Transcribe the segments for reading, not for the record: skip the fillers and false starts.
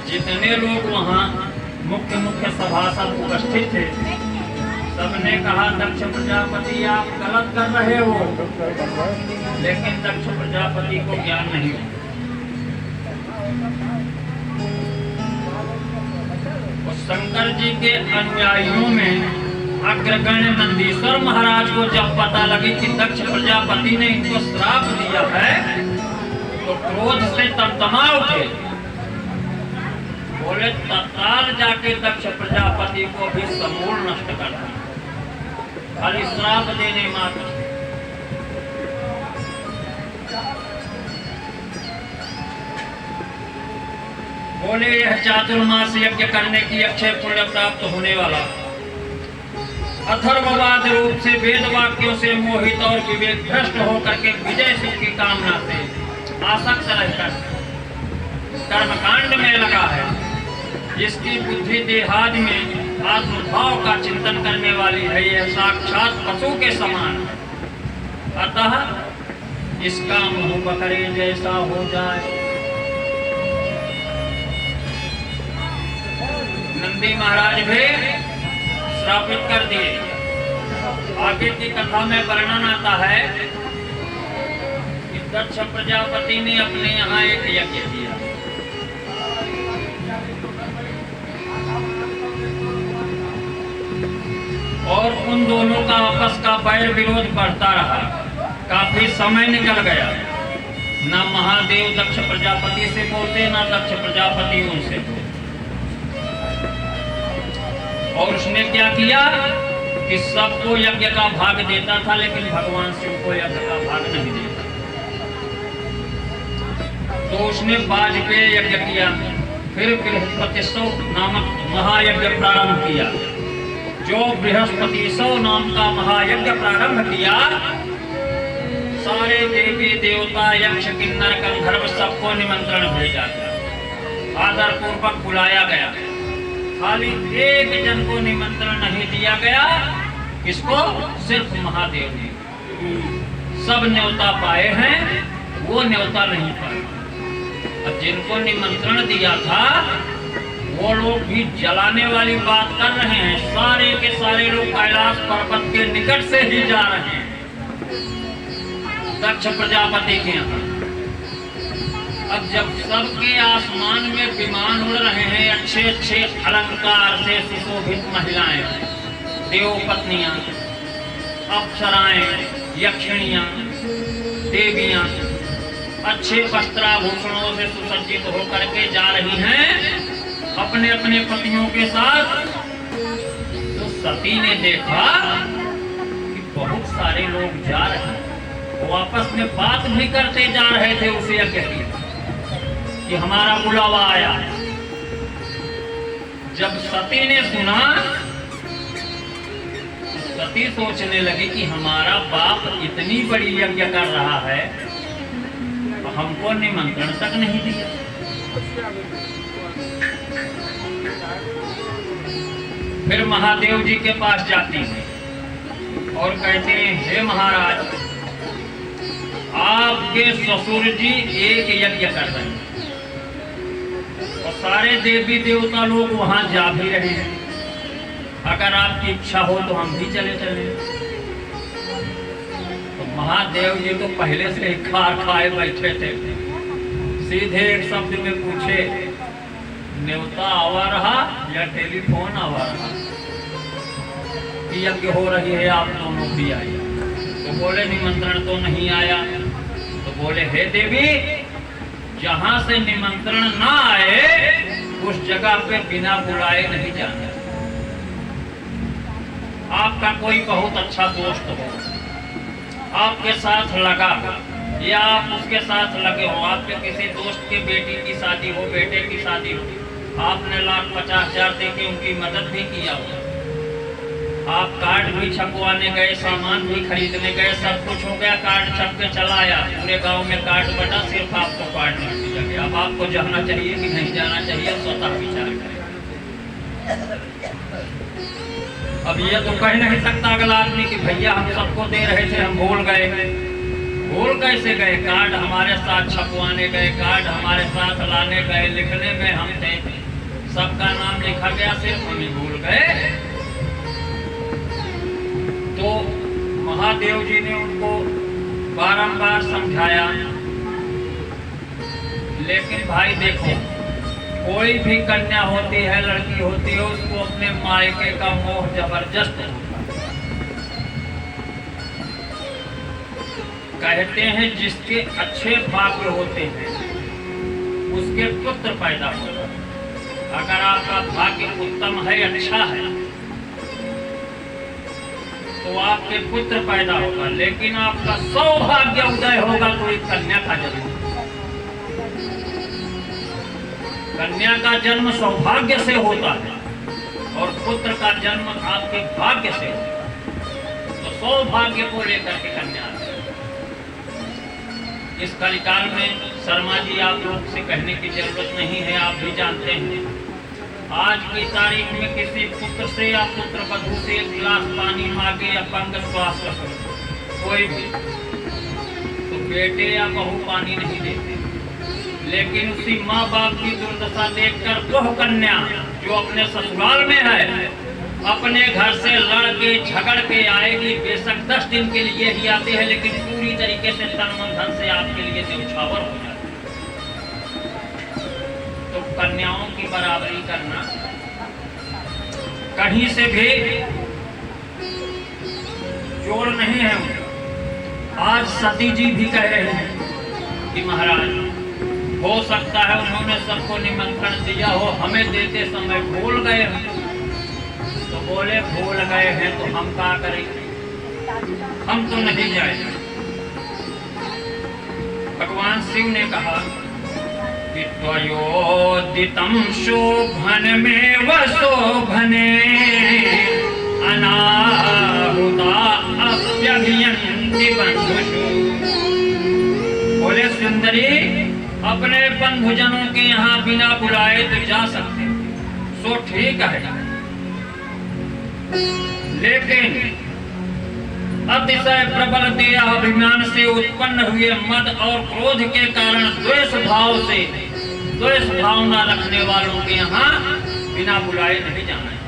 जितने लोग वहाँ मुख्य मुख्य सभासद उपस्थित थे, सबने कहा दक्ष प्रजापति आप गलत कर रहे हो, लेकिन दक्ष प्रजापति को ज्ञान नहीं हो। शंकर जी के अनुयायियों में अग्रगण्य नंदीश्वर महाराज को जब पता लगी कि दक्ष प्रजापति ने इनको श्राप दिया है, तो क्रोध से तमतमा उठे। बोले तत्काल जाके दक्ष प्रजापति को भी समूल नष्ट कर दिया, खाली श्राप देने मात्र। बोले यह चातुर्मास यज्ञ करने की अक्षय पुण्य प्राप्त होने वाला, अथर्ववाद रूप से वेद वाक्यों से मोहित और विवेक भ्रष्ट होकर के विजय सुख की कामना से आसक्त रहकर कर्मकांड में लगा है, जिसकी बुद्धि देहादि में आत्मभाव का चिंतन करने वाली है, यह साक्षात पशु के समान। अतः इसका मुंह बकरे जैसा हो जाए। नंदी महाराज भी श्रापित कर दिए। आगे की कथा में वर्णन आता है कि दक्ष प्रजापति ने अपने यहाँ एक यज्ञ किया। और उन दोनों का आपस का बैर विरोध बढ़ता रहा। काफी समय निकल गया, ना महादेव दक्ष प्रजापति से बोलते, ना दक्ष प्रजापति उनसे बोलते। और उसने क्या किया कि सबको यज्ञ का भाग देता था, लेकिन भगवान शिव को यज्ञ का भाग नहीं देता। तो उसने वाजपेय यज्ञ किया, फिर बृहस्पतिसौ नामक महायज्ञ प्रारंभ किया। जो बृहस्पतिसौ नाम का महायज्ञ प्रारंभ किया, सारे देवी देवता यक्ष किन्नर गंधर्व सबको निमंत्रण भेजा गया, आदर पूर्वक बुलाया गया। खाली एक जन को निमंत्रण नहीं दिया गया, इसको सिर्फ महादेव ने। सब न्योता पाए हैं, वो न्योता नहीं पाए। और जिनको निमंत्रण दिया था वो लोग भी जलाने वाली बात कर रहे हैं। सारे के सारे लोग कैलाश पर्वत के निकट से ही जा रहे हैं दक्ष प्रजापति के यहाँ। अब जब सबके आसमान में विमान उड़ रहे हैं, अच्छे अच्छे अलंकार से सुशोभित महिलाएं, देवपत्नियां, अप्सराएं, यक्षिणियां, देवियां अच्छे वस्त्राभूषणों से सुसज्जित होकर के जा रही हैं अपने अपने पतियों के साथ। तो सती ने देखा कि बहुत सारे लोग जा रहे हैं, वो आपस में बात भी करते जा रहे थे उसे यज्ञ की कि हमारा बुलावा आया। जब सती ने सुना, सती सोचने लगी कि हमारा बाप इतनी बड़ी यज्ञ कर रहा है, तो हमको निमंत्रण तक नहीं दिया। फिर महादेव जी के पास जाती है और कहते हैं, हे महाराज, आपके ससुर जी एक यज्ञ कर रहे हैं और सारे देवी देवता लोग वहां जा भी रहे हैं। अगर आपकी इच्छा हो तो हम भी चले चले। तो महादेव जी तो पहले से ही खार खाए बैठे थे। सीधे एक शब्द में पूछे, न्योता आवा रहा या टेलीफोन आवा रहा कि यज्ञ हो रही है, आप दोनों भी आइए। तो बोले निमंत्रण तो नहीं आया। तो बोले, हे देवी, जहां से निमंत्रण ना आए उस जगह पे बिना बुलाए नहीं जाना। आपका कोई बहुत अच्छा दोस्त हो, आपके साथ लगा या आप उसके साथ लगे हो, आपके किसी दोस्त के बेटी की शादी हो, बेटे की शादी हो, आपने 1,50,000 दे के उनकी मदद भी किया हो, आप कार्ड भी छपवाने गए, सामान भी खरीदने गए, सब कुछ हो गया, कार्ड छप के चला आया, पूरे गांव में कार्ड बटा, सिर्फ आपको कार्ड नहीं दिया गया। अब आपको जाना चाहिए कि नहीं जाना चाहिए, स्वतः विचार करें। अब ये तो कह नहीं सकता अगला आदमी कि भैया हम सबको दे रहे थे, हम भूल गए। भूल कैसे गए? कार्ड हमारे साथ छपवाने गए, कार्ड हमारे साथ लाने गए, लिखने में हम थे, सबका नाम लिखा गया, सिर्फ हम ही भूल गए। तो महादेव जी ने उनको बारंबार समझाया, लेकिन भाई देखो, कोई भी कन्या होती है, लड़की होती है, उसको अपने मायके का मोह जबरदस्त होता है। कहते हैं जिसके अच्छे भाग्य होते हैं उसके पुत्र पैदा होता है। अगर आपका भाग्य उत्तम है, अच्छा है, तो आपके पुत्र पैदा होगा। लेकिन आपका सौभाग्य उदय होगा तो एक कन्या का जन्म। कन्या का जन्म सौभाग्य से होता है और पुत्र का जन्म आपके भाग्य से होता है। तो सौभाग्य को लेकर के कन्या है। इस कलिकाल में शर्मा जी आप लोग से कहने की जरूरत नहीं है, आप भी जानते हैं। आज की तारीख में किसी पुत्र से या पुत्र वधू से एक गिलास पानी मांगे या पंग श्वास कोई भी, तो बेटे या बहू पानी नहीं देते। लेकिन उसी माँ बाप की दुर्दशा देखकर वह कन्या जो अपने ससुराल में है, अपने घर से लड़ के झगड़ के आएगी। बेशक 10 दिन के लिए ही आते हैं, लेकिन पूरी तरीके से तन मन धन से आपके लिए न्यौछावर हो जाते हैं। तो कन्याओं की बराबरी करना कहीं से भी जोड़ नहीं है उनका। आज सती जी भी कह रहे हैं कि महाराज, हो सकता है उन्होंने सबको निमंत्रण दिया हो, हमें देते समय भूल गए हैं। तो बोले भूल गए हैं तो हम क्या करेंगे, हम तो नहीं जाएंगे। भगवान शिव ने कहा कि त्वयोदितं शोभन में वशोभने अनाहुता अप्यभियन्ति बंधुषु। बोले सुंदरी, अपने बंधुजनों के यहाँ बिना बुलाए तो जा सकते, सो ठीक है। लेकिन अतिशय प्रबल देहाभिमान से उत्पन्न हुए मद और क्रोध के कारण द्वेष भावना रखने वालों के यहाँ बिना बुलाए नहीं जाना है।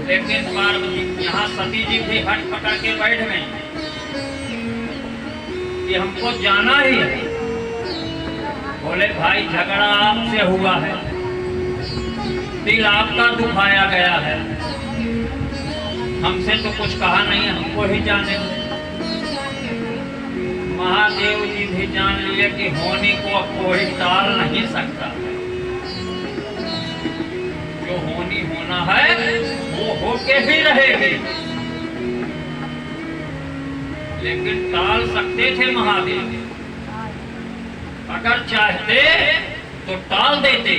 लेकिन पार्वती यहाँ सती जी भी हट पकड़ के बैठ गए कि हमको जाना ही है। बोले भाई, झगड़ा आपसे हुआ है, दिल आपका दुखाया गया है, हमसे तो कुछ कहा नहीं, हमको ही जाने। महादेव जी भी जान लिए कि होनी को कोई टाल नहीं सकता। जो होनी होना है वो होके ही रहेगी। लेकिन टाल सकते थे महादेव, अगर चाहते तो टाल देते।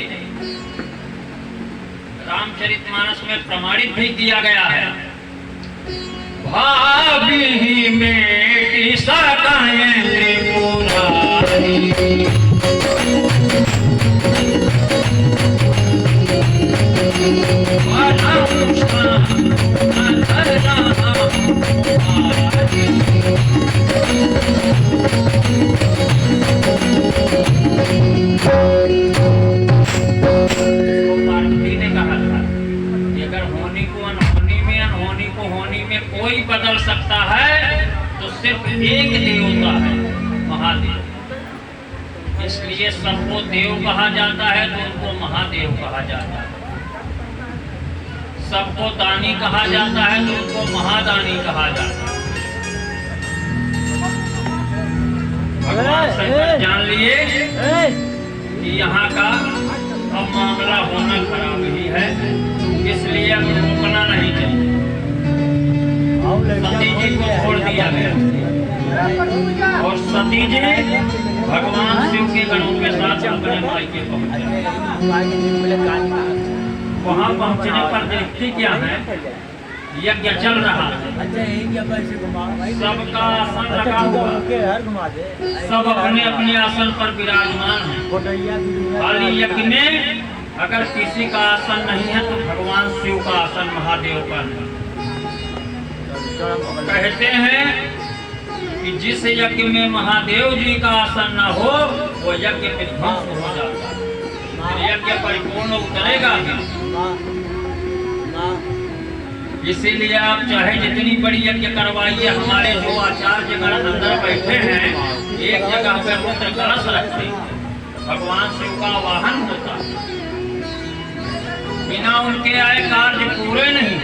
रामचरितमानस में प्रमाणित भी किया गया है, भाभी में सकाएं त्रिपुरारी। कोई बदल सकता है तो सिर्फ एक देवता है, महादेव। इसलिए सबको देव कहा जाता है तो उनको महादेव कहा जाता है। सबको दानी कहा जाता है तो उनको महादानी कहा जाता है। भगवान शंकर जान लिए कि यहाँ का अब मामला होना खराब ही है, इसलिए अब रोकना नहीं चाहिए। सती जी को छोड़ दिया गया और सती जी भगवान शिव के गणों के साथ अपने मायके पहुंचे। वहां पहुंचने पर देखती क्या है, यज्ञ चल रहा है, सबका आसन लगा हुआ, सब अपने अपने आसन पर विराजमान है। खाली यज्ञ में अगर किसी का आसन नहीं है तो भगवान शिव का आसन महादेव पर है। कहते हैं कि जिस यज्ञ में महादेव जी का आसन न हो वो यज्ञ विध्वंस हो जाता है, यज्ञ परिपूर्ण उतरेगा नहीं। इसीलिए आप चाहे जितनी बड़ी यज्ञ करवाइए, हमारे जो आचार्य गण अंदर बैठे हैं एक जगह पे रुद्र कलश रखते हैं, भगवान शिव का वाहन होता है, बिना उनके आए कार्य पूरे नहीं।